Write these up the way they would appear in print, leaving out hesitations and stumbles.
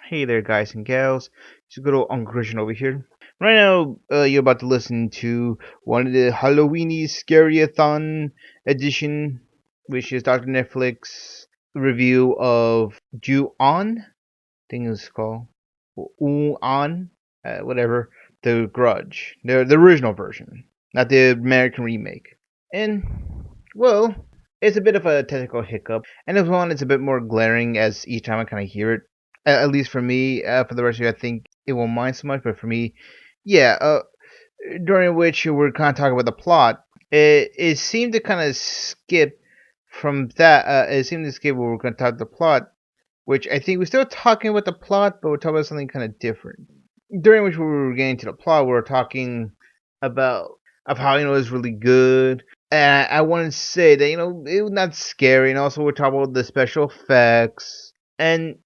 Hey there, guys and gals. It's good old Uncle Christian over here. Right now, you're about to listen to one of the Halloweenie Scary-a-thon edition, which is Dr. Netflix review of Ju-on, I think it's called, On, whatever, the Grudge, the original version, not the American remake. And, well, it's a bit of a technical hiccup, and as one, it's a bit more glaring as each time I kind of hear it. At least for me, for the rest of you, I think it won't mind so much, but for me, yeah. During which we were kind of talking about the plot, it seemed to kind of skip from that. It seemed to skip where we are going to talk the plot, which I think we're still talking about the plot, but we're talking about something kind of different. During which we were getting to the plot, we were talking about of how it was really good. And I want to say that it was not scary, and also we're talking about the special effects, and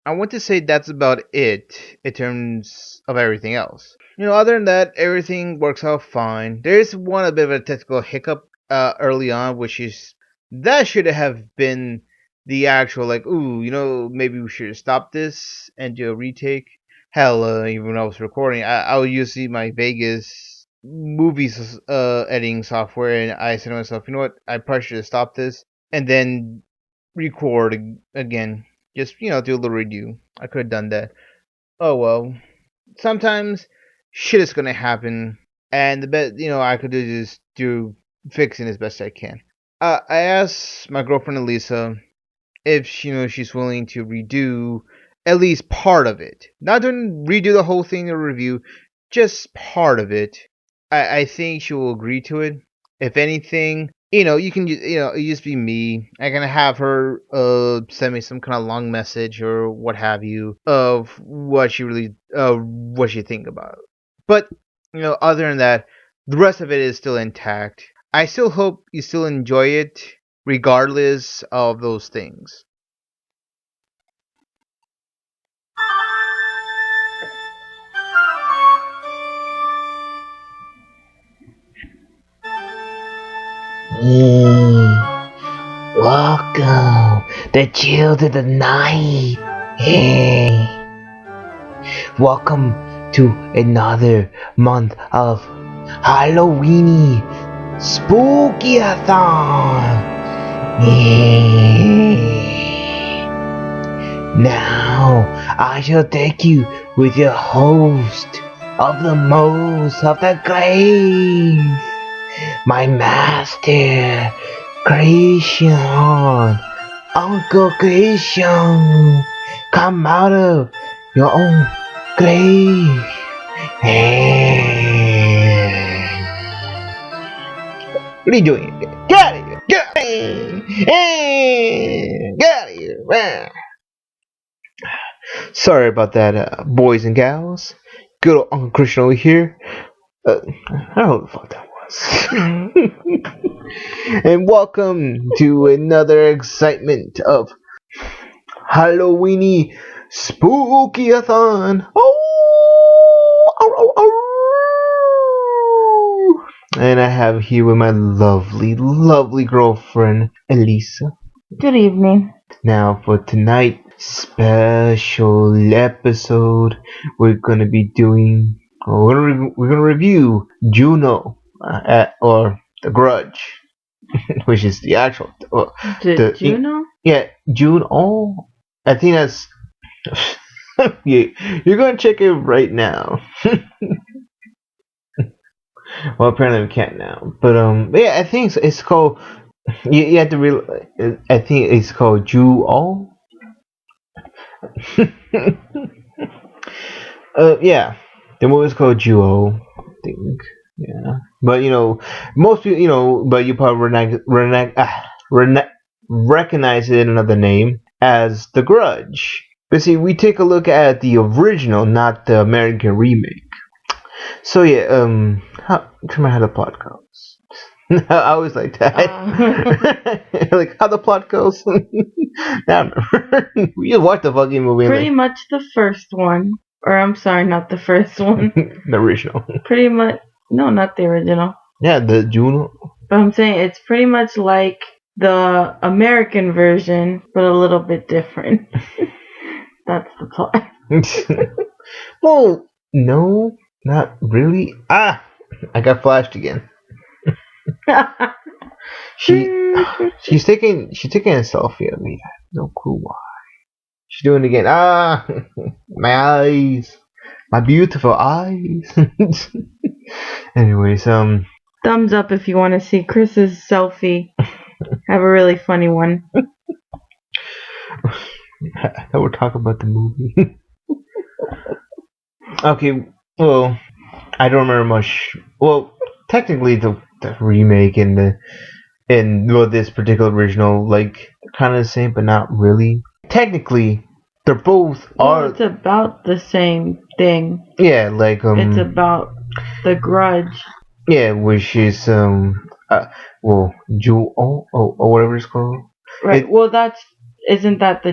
I want to say that's about it in terms of everything else. Other than that, everything works out fine. There's one a bit of a technical hiccup early on, which is that should have been the actual like, ooh, maybe we should stop this and do a retake. Hell, even when I was recording, I would usually my Vegas movies editing software, and I said to myself, you know what, I probably should have stopped this and then record again. Just do a little review. I could have done that. Oh well. Sometimes shit is gonna happen, and the best I could do is do fixing as best I can. I asked my girlfriend Elisa if she's willing to redo at least part of it, not to redo the whole thing or review, just part of it. I think she will agree to it. If anything, you can it just be me. I can have her send me some kind of long message or what have you of what she think about it. But other than that, the rest of it is still intact. I still hope you still enjoy it regardless of those things. Welcome, the chill of the night. Hey, welcome to another month of Halloweenie Spooky-a-thon. Hey. Now I shall take you with your host of the most of the grave, my master, Christian, Uncle Christian, come out of your own grave. What are you doing? Get out of here! Get out of here! Get out of here! Sorry about that, boys and gals. Good old Uncle Christian over here. I don't know what the fuck that was. And welcome to another excitement of Halloweenie Spooky-a-thon. Oh, oh, oh, oh. And I have here with my lovely, lovely girlfriend, Elisa. Good evening. Now for tonight's special episode, we're gonna be doing, we're gonna review Juno, or The Grudge, which is the actual. Juno? Yeah, Juno. I think that's. You're gonna check it right now. Well, apparently we can't now, but yeah, I think it's called. You have to real. I think it's called Ju-o. Yeah, the movie's called Ju-o. I think. Yeah, but most people, but you probably recognize it in another name as The Grudge. But see, we take a look at the original, not the American remake. So yeah, tell me how the plot goes. I always like that. Like how the plot goes. Now, we just watched the fucking movie. Pretty much the first one. Or I'm sorry, not the first one. The original. Pretty much. No, not the original. Yeah, the Juno. But I'm saying it's pretty much like the American version, but a little bit different. That's the plot. Well, no, not really. Ah, I got flashed again. She she's taking a selfie of me. I have no clue why. She's doing it again. Ah, my eyes, my beautiful eyes. Anyways, Thumbs up if you want to see Chris's selfie. Have a really funny one. I will talk about the movie. Okay, well, I don't remember much. Well, technically, the remake and this particular original, like, kind of the same, but not really. Technically, they're both Well, are. it's about the same thing. Yeah, like It's about the Grudge. yeah, which is well, Jewel or whatever it's called. Right. It Well, isn't that the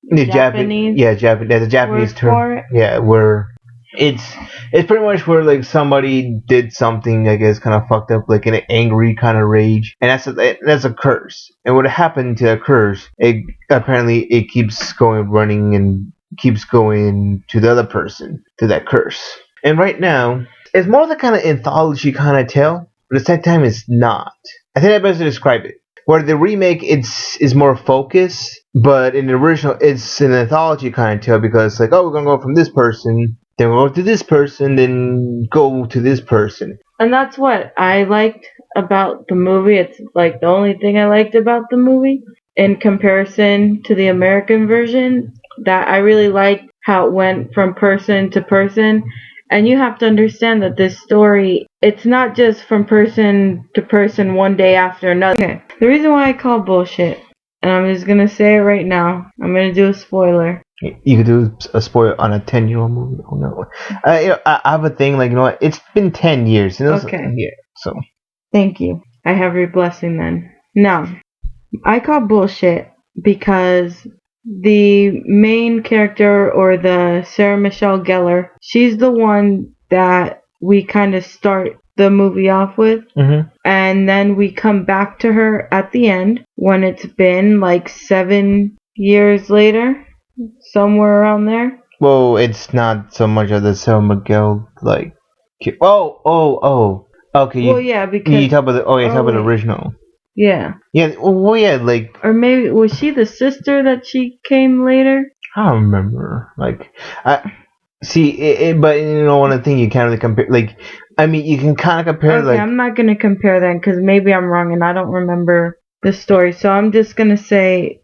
the Japanese yeah, Japanese, the Japanese word term. for it? Yeah, where it's it's pretty much where like somebody did something, I guess, kind of fucked up, like in an angry kind of rage, and that's a curse. And what happened to that curse? It apparently it keeps going running and keeps going to the other person to that curse. And right now, it's more the kind of anthology kind of tale, but at the same time, it's not. I think I best to describe it. Where the remake it's is more focused, but in the original it's an anthology kind of tale because like, oh, we're gonna go from this person, then we'll go to this person, then go to this person. And that's what I liked about the movie. It's like the only thing I liked about the movie in comparison to the American version, that I really liked how it went from person to person. And you have to understand that this story, it's not just from person to person one day after another. Okay, the reason why I call bullshit, and I'm just gonna say it right now, I'm gonna do a spoiler. You could do a spoiler on a 10-year-old movie. Oh no, I have a thing like, you know what? It's been 10 years. And Okay. Yeah. So. Thank you. I have your blessing then. Now, I call bullshit because the main character, or the Sarah Michelle Gellar, she's the one that we kind of start the movie off with. Mm-hmm. And then we come back to her at the end when it's been like 7 years later, somewhere around there. Well, it's not so much of the Sarah McGill like. Oh. Okay, Well, yeah, you because talk about you talk about the wait, original. yeah, Yeah, well, yeah, like or maybe was she the sister that she came later? I don't remember. Like, I see but you know, one thing you can't really compare. Like, I mean, you can kind of compare. Okay, Like, I'm not gonna compare then because maybe I'm wrong and I don't remember the story. So I'm just gonna say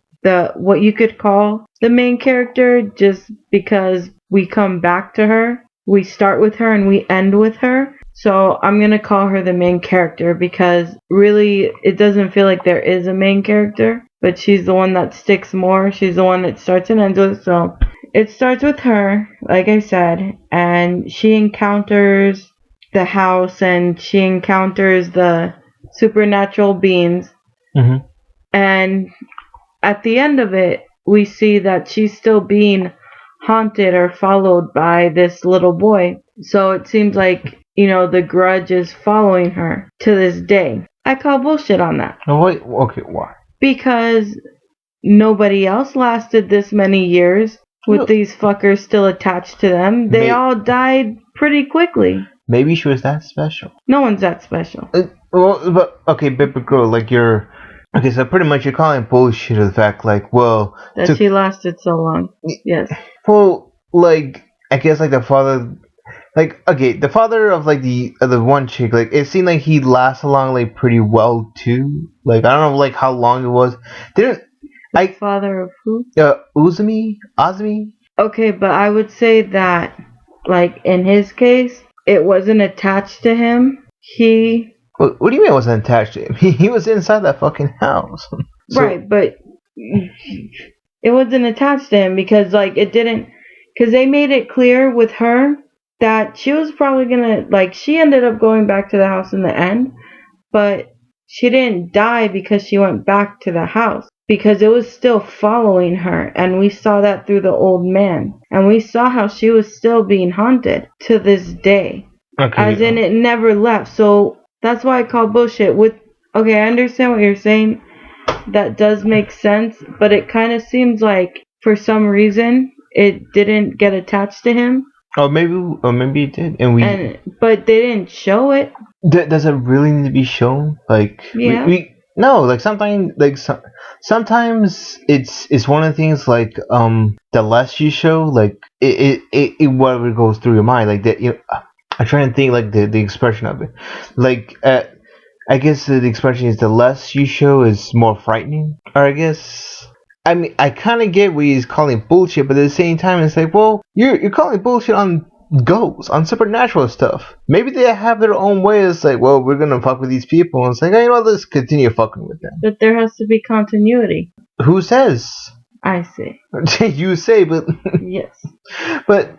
what you could call the main character, just because we come back to her. We start with her and we end with her. So I'm gonna call her the main character because really it doesn't feel like there is a main character, but she's the one that sticks more. She's the one that starts and ends with. So it starts with her, like I said, and she encounters the house and she encounters the supernatural beings. mm-hmm. And at the end of it, we see that she's still being haunted or followed by this little boy. So it seems like, the Grudge is following her to this day. I call bullshit on that. Oh, wait, okay, why? Because nobody else lasted this many years with these fuckers still attached to them. They all died pretty quickly. Maybe she was that special. No one's that special. Well, but okay, Baby Girl, like you're. Okay, so pretty much you're calling bullshit of the fact, like, well. That she lasted so long. Yes. Well, like, I guess, like, the father. Like, okay, the father of, like, the one chick, like, it seemed like he lasted along, like, pretty well, too. Like, I don't know, like, how long it was. Didn't. The father of who? Azumi? Okay, but I would say that, like, in his case, it wasn't attached to him. What do you mean it wasn't attached to him? He was inside that fucking house. So, right, but it wasn't attached to him because, like, it didn't. Because they made it clear with her that she was probably gonna, like, she ended up going back to the house in the end, but she didn't die because she went back to the house. Because it was still following her, and we saw that through the old man. And we saw how she was still being haunted to this day. Okay, as in, it never left. So that's why I call bullshit. Okay, I understand what you're saying. That does make sense, but it kind of seems like, for some reason, it didn't get attached to him, Or maybe it did, and but they didn't show it. does it really need to be shown? Like Yeah, we no, like sometimes sometimes it's one of the things like the less you show, like it whatever goes through your mind, like that, I'm trying to think like the expression of it, like I guess the expression is the less you show is more frightening. Or I guess I mean I kind of get what he's calling bullshit, but at the same time it's like, well, you're calling bullshit on ghosts, on supernatural stuff. Maybe they have their own way. It's like, well, we're gonna fuck with these people, and it's like, hey, you know, let's continue fucking with them. but there has to be continuity. Who says? I see. You say, but Yes. but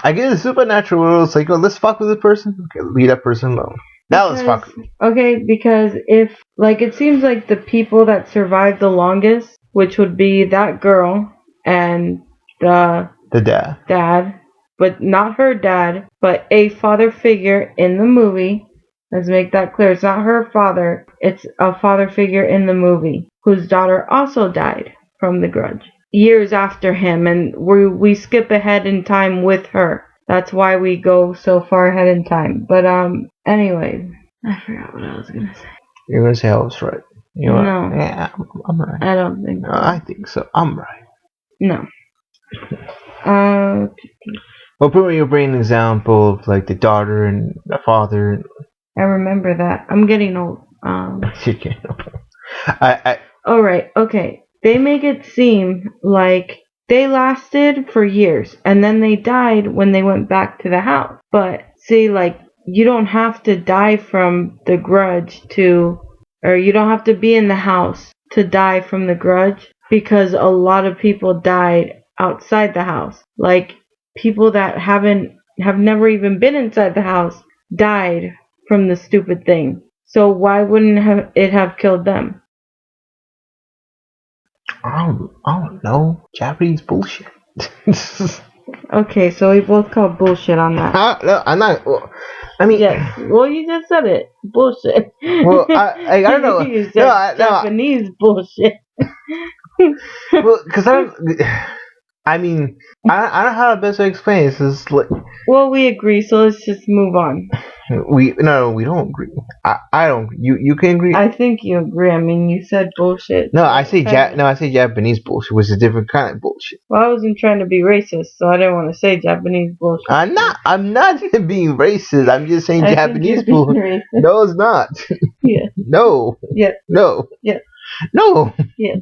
I guess the supernatural world is like, oh, let's fuck with this person. Okay, leave that person alone. Now let's fuck. Because if, like, it seems like the people that survived the longest, which would be that girl and the Dad. dad, but not her dad, but a father figure in the movie. Let's make that clear. It's not her father. It's a father figure in the movie whose daughter also died from the Grudge years after him, and we skip ahead in time with her. That's why we go so far ahead in time. But anyway, I forgot what I was gonna say. You're gonna say I was right. You know No. what? Yeah, I'm right. I don't think so. I think so. I'm right. No. Well, probably you'll bring an example of like the daughter and the father. I remember that. I'm getting old. I Alright, okay. They make it seem like they lasted for years and then they died when they went back to the house. But see, like, you don't have to die from the Grudge or you don't have to be in the house to die from the Grudge, because a lot of people died outside the house. Like, people that have never even been inside the house died from the stupid thing. So why wouldn't it have killed them? I don't know. Japanese bullshit. Okay, so we both call bullshit on that. No, I'm not. Well, I mean, Yes. Well, you just said it. Bullshit. well, I don't know. You said No, Japanese bullshit. well, because I mean, I don't know how to best to explain this. It's like Well, we agree, so let's just move on. we don't agree. I don't. You can agree. I think you agree. I mean, you said bullshit. No, so I say kind of- I say Japanese bullshit, which is a different kind of bullshit. Well, I wasn't trying to be racist, so I didn't want to say Japanese bullshit. I'm not being racist. I'm just saying I Japanese think you're being bullshit. racist. No, it's not. Yeah. No. Yeah. No. Yeah. No. Yeah.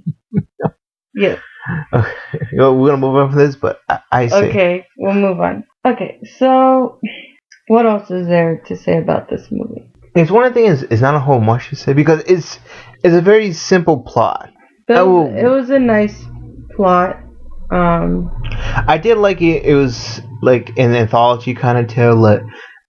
Yeah. Okay. Well, we're gonna move on from this, but I say. Okay, we'll move on. Okay, so what else is there to say about this movie? It's one of the things. It's not a whole much to say because it's a very simple plot. It was a nice plot. I did like it. It was like an anthology kind of tale. Like,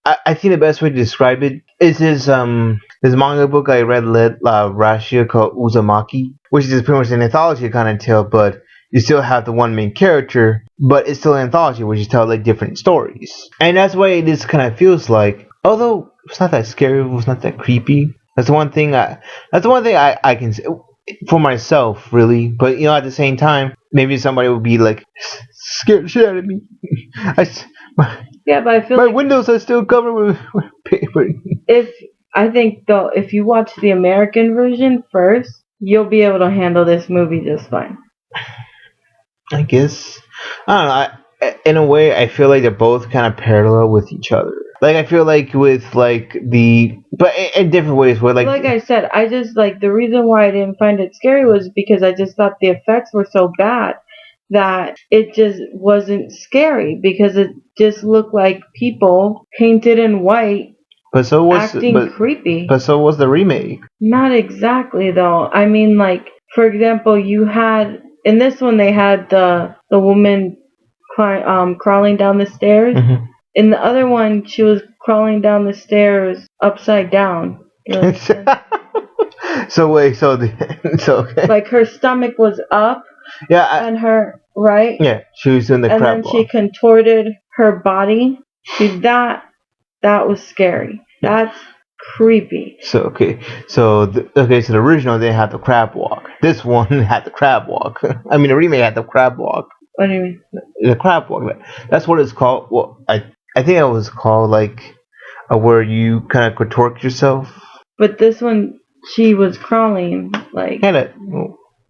I think the best way to describe it is this manga book I read last year called Uzumaki, which is pretty much an anthology kind of tale, but you still have the one main character, but it's still an anthology, which is tell like different stories, and that's why this kind of feels like. Although it's not that scary, it's not that creepy. That's the one thing I can say for myself, really. But at the same time, maybe somebody would be like scared the shit out of me. Yeah, but I feel my like windows are still covered with paper. if you watch the American version first, you'll be able to handle this movie just fine. I guess I don't know. In a way, I feel like they're both kind of parallel with each other. Like I feel like with like but in different ways. Where Like I said, I just like the reason why I didn't find it scary was because I just thought the effects were so bad that it just wasn't scary, because it just looked like people painted in white acting creepy. But so was the remake. Not exactly though. I mean, like, for example, you had in this one they had the woman crawling down the stairs. Mm-hmm. In the other one, she was crawling down the stairs upside down. So wait, so okay. Like her stomach was up. Yeah. And her right. Yeah, she was in the crab And then she contorted her body. See, that was scary. That's creepy. So okay, so the original they had the crab walk. This one had the crab walk. I mean, the remake had the crab walk. What do you mean? The crab walk. That's what it's called. Well, I think it was called like where you kind of contort yourself. But this one, she was crawling. Like, Kind of.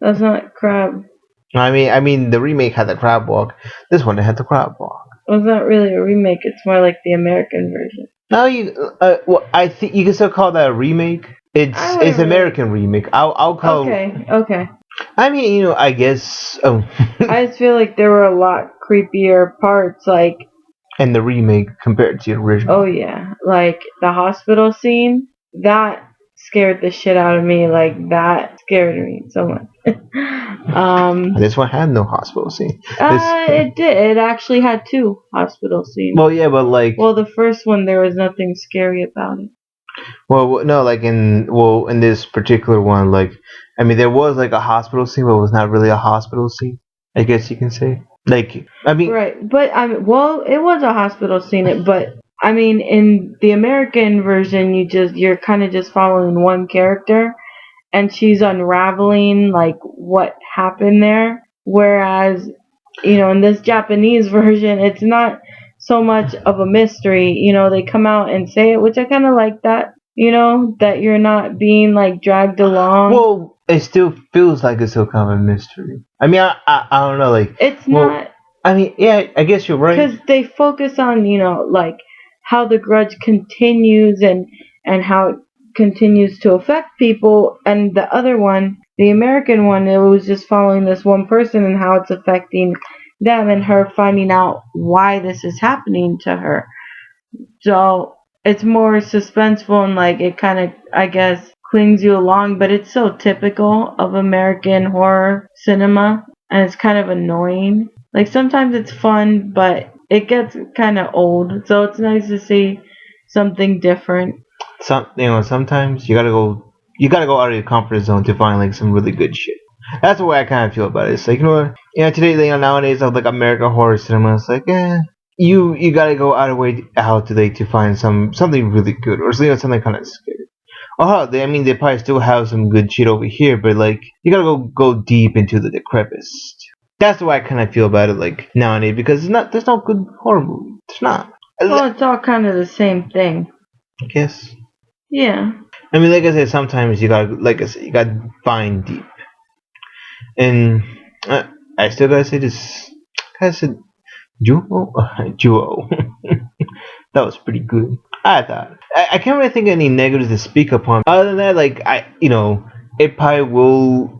that's not crab. I mean, the remake had the crab walk. This one had the crab walk. Well, it's not really a remake. It's more like the American version. No, well, I think you can still call that a remake. I It's wouldn't really. American remake. I'll call. Okay. I mean, I guess. I just feel like there were a lot creepier parts. Like, and the remake compared to the original. oh yeah, like the hospital scene. That scared the shit out of me. Like, that scared me so much. This one had no hospital scene. It did. It actually had 2 hospital scenes. Well, yeah, but like. Well, the first one there was nothing scary about it. Well, no, like in this particular one, like I mean, there was like a hospital scene, but it was not really a hospital scene. I guess you can say. Like, I mean, Right, but well, it was a hospital scene. But I mean, in the American version, you're kind of just following one character, and she's unraveling like what happened there. Whereas, in this Japanese version, it's not so much of a mystery. They come out and say it, which I kind of like that. That you're not being like dragged along. well, it still feels like it's still kind of a mystery. I mean, I don't know, like It's well, not. I mean, yeah, I guess you're right. Because they focus on like how the grudge continues and how it continues to affect people, and the other one, the American one, it was just following this one person and how it's affecting them and her finding out why this is happening to her. So it's more suspenseful and like it kind of, I guess, clings you along, but it's so typical of American horror cinema, and it's kind of annoying. Like, sometimes it's fun, but it gets kind of old. So it's nice to see something different. Sometimes you gotta go out of your comfort zone to find like some really good shit. That's the way I kind of feel about it. It's like, what? Today, nowadays, of like American horror cinema, it's like, you gotta go out today to find something really good, or something kind of scary. Oh, they probably still have some good shit over here, but like, you gotta go deep into the crevice. That's the way I kind of feel about it, like nowadays, because there's no good horror movie. There's not. Well, it's all kind of the same thing. I guess. Yeah. I mean, like I said, sometimes you gotta find deep, and I still gotta say this. I said Juo, Juo. That was pretty good. I thought. I can't really think of any negatives to speak upon. Other than that, like it probably will.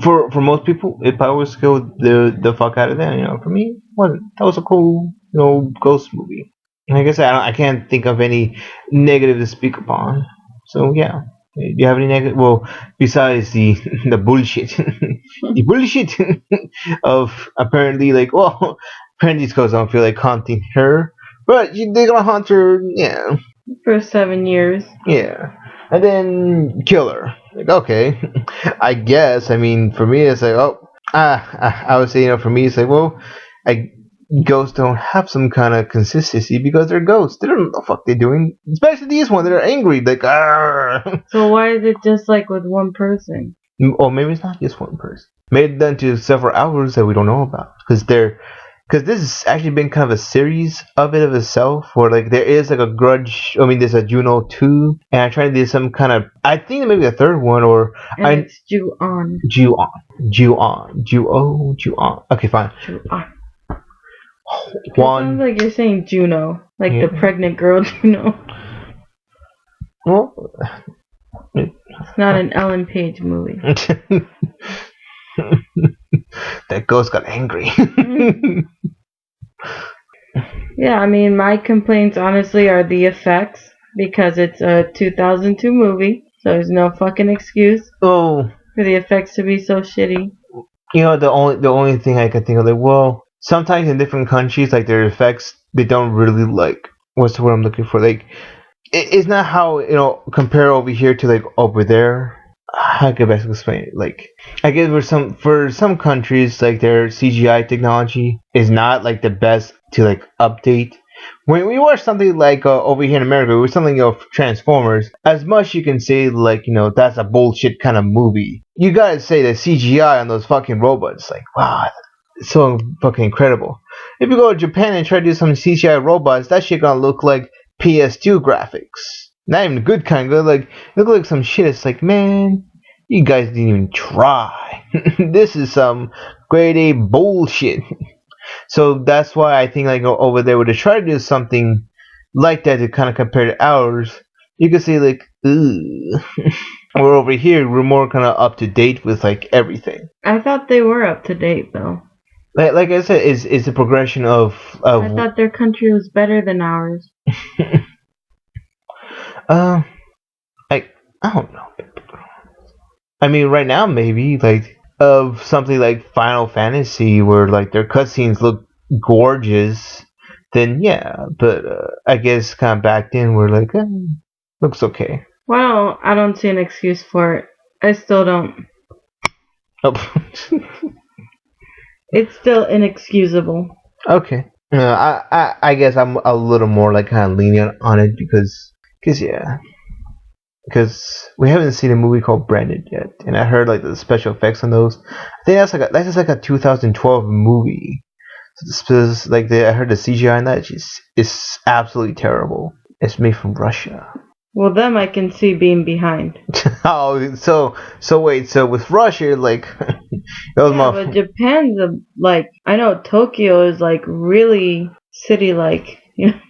For most people, it probably will scare the fuck out of them. For me, wasn't. That was a cool, ghost movie. Like I said, I can't think of any negative to speak upon. So yeah. Do you have any negative? Well, besides the the bullshit, the bullshit of apparently apparently these girls don't feel like haunting her, but they're gonna haunt her. Yeah, For 7 years. yeah, and then kill her. Like, okay, I guess. I mean, for me, it's like, I would say, for me, it's like, well, I ghosts don't have some kind of consistency because they're ghosts. They don't know what the fuck they're doing. Especially these ones that are angry, like, ah. So why is it just like with one person? Or maybe it's not just one person. Maybe it's done to several hours that we don't know about, because this has actually been kind of a series of itself, where like there is like a Grudge. I mean, there's a Juno 2, and I'm trying to do some kind of. I think maybe a third one, or And it's Ju-on. Ju-on. Okay, fine. Ju-on. It One. sounds like you're saying Juno, like Yeah. the pregnant girl Juno. Well, It's not an Ellen Page movie. that ghost got angry. Yeah, I mean, my complaints honestly are the effects, because it's a 2002 movie, so there's no fucking excuse Oh, for the effects to be so shitty. the only thing I can think of, like, well, sometimes in different countries, like their effects, they don't really like. What's the word I'm looking for? Like, it's not how compare over here to like over there. How can I best explain it? Like, I guess for some countries, like their CGI technology is not like the best to like update. When we watch something like over here in America, with something of Transformers, as much you can say like that's a bullshit kind of movie. You gotta say the CGI on those fucking robots, like, wow, so fucking incredible. If you go to Japan and try to do some CGI robots, that shit gonna look like PS2 graphics. Not even the good kind. Go like look like some shit. It's like, man, you guys didn't even try. This is some grade A bullshit. So that's why I think like over there, would they try to do something like that to kind of compare to ours, you could say like, ugh. We're over here, we're more kind of up to date with like everything. I thought they were up to date though. Like I said, is the progression of I thought their country was better than ours. uh, like I don't know. I mean, right now maybe like of something like Final Fantasy where like their cutscenes look gorgeous, then yeah. But I guess kind of back then we're like, looks okay. Well, I don't see an excuse for it. I still don't. Oh. It's still inexcusable. Okay. I guess I'm a little more like kind of lenient on it because yeah, because we haven't seen a movie called Branded yet, and I heard like the special effects on those. I think that's just like a 2012 movie. Like I heard the CGI on that is absolutely terrible. It's made from Russia. Well, them I can see being behind. Oh, so wait, so with Russia, like it was Yeah, but Japan's like, I know Tokyo is like really city-like, you know,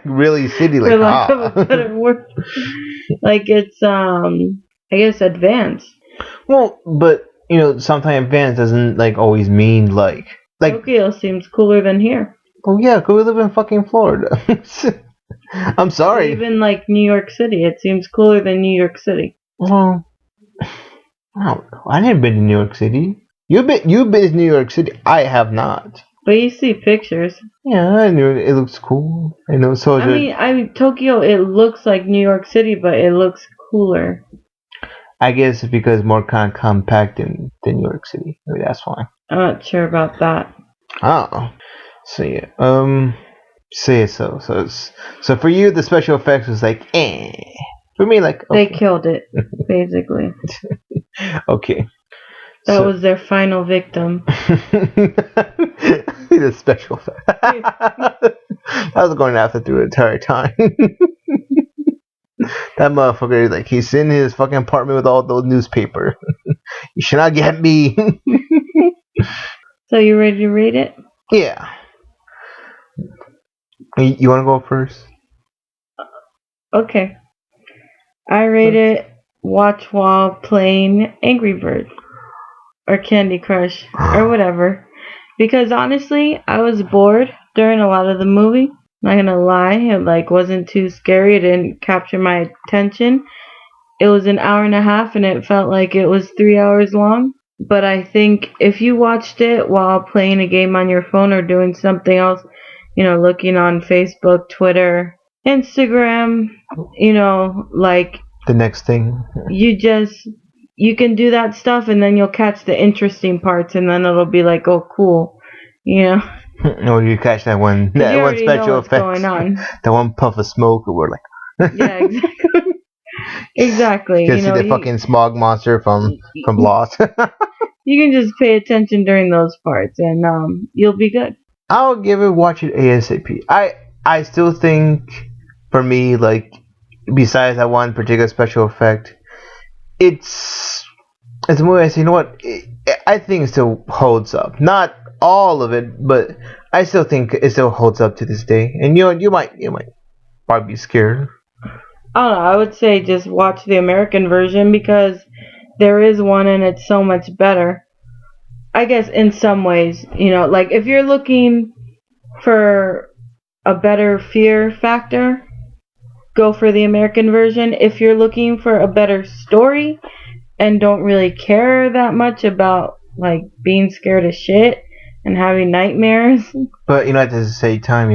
really city for like lack of a better word. Like it's I guess advanced. Well, but sometimes advanced doesn't like always mean like Tokyo seems cooler than here. oh yeah, 'cause we live in fucking Florida. I'm Or sorry. even like New York City. It seems cooler than New York City. Well, I don't know. I never been to New York City. You've been to New York City. I have not. But you see pictures. Yeah, I knew it looks cool. I know. So I mean Tokyo, it looks like New York City, but it looks cooler. I guess it's because it's more kind of compact than New York City. Maybe that's why. I'm not sure about that. Oh, so yeah. Say it so for you the special effects was like For me like They okay. killed it, basically. Okay. That was their final victim. The special effect. I was going after through the entire time. That motherfucker, like, he's in his fucking apartment with all those newspaper. You should not get me. So you ready to read it? Yeah. You want to go first? Okay. I rate it watch while playing Angry Bird or Candy Crush or whatever. Because honestly, I was bored during a lot of the movie. Not gonna lie, it like wasn't too scary. It didn't capture my attention. It was an hour and a half and it felt like it was 3 hours long. But I think if you watched it while playing a game on your phone or doing something else, looking on Facebook, Twitter, Instagram, like The next thing. you can do that stuff and then you'll catch the interesting parts and then it'll be like, oh, cool, No, you catch that one. 'Cause That you one already know special what's effect. going on. That one puff of smoke. We're like. Yeah, exactly. Exactly. You can see the fucking smog monster from Lost. You can just pay attention during those parts and you'll be good. I'll give it watch it ASAP. I still think for me like besides that one particular special effect, it's a movie I say, you know what? I think it still holds up. Not all of it, but I still think it still holds up to this day. And you might probably be scared. I don't know. I would say just watch the American version because there is one and it's so much better. I guess in some ways, like if you're looking for a better fear factor, go for the American version. If you're looking for a better story and don't really care that much about like being scared of shit and having nightmares. But at the same time,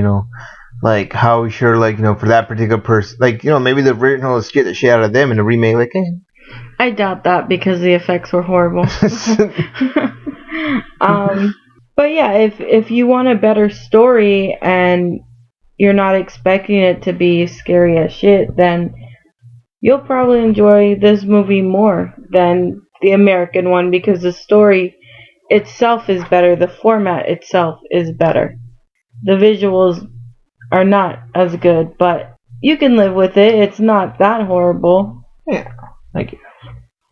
like how sure, like for that particular person, like maybe the original scared the shit out of them, and the remake, like, I doubt that because the effects were horrible. But yeah, if you want a better story and you're not expecting it to be scary as shit, then you'll probably enjoy this movie more than the American one because the story itself is better. The format itself is better. The visuals are not as good, but you can live with it. It's not that horrible. Yeah, I get it.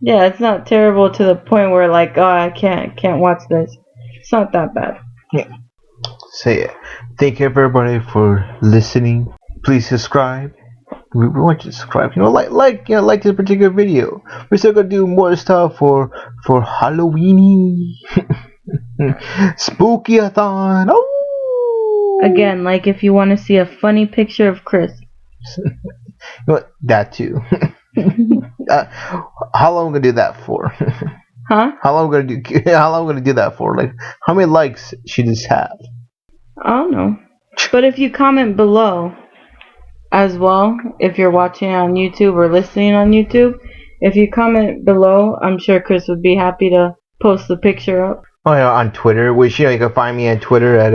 Yeah, it's not terrible to the point where like, oh, I can't watch this. It's not that bad. Yeah. So yeah, thank you everybody for listening. Please subscribe. We want you to subscribe. Like this particular video. We're still gonna do more stuff for Halloweenie, Spooky-a-thon. Oh! Again, like if you want to see a funny picture of Chris. You know what? That too. How long am I gonna do that for? Huh? How long am I gonna do? How long am I gonna do that for? Like, how many likes should this have? I don't know. But if you comment below as well, if you're watching on YouTube or listening on YouTube, if you comment below, I'm sure Chris would be happy to post the picture up. Oh yeah, on Twitter, which you can find me on Twitter at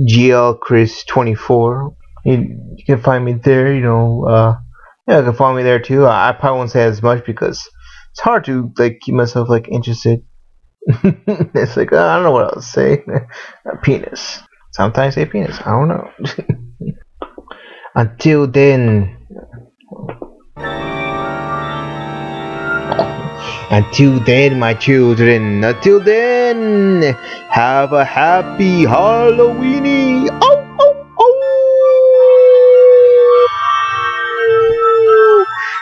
glchris24. You can find me there. Yeah, you can follow me there too. I probably won't say as much because it's hard to like keep myself like interested. It's like I don't know what else to say. Penis. Sometimes I say penis. I don't know. Until then. Until then, my children. Until then, have a happy Halloweenie. Oh, oh, oh.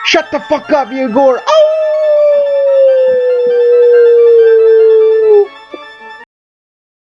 Shut the fuck up, you gore. Oh.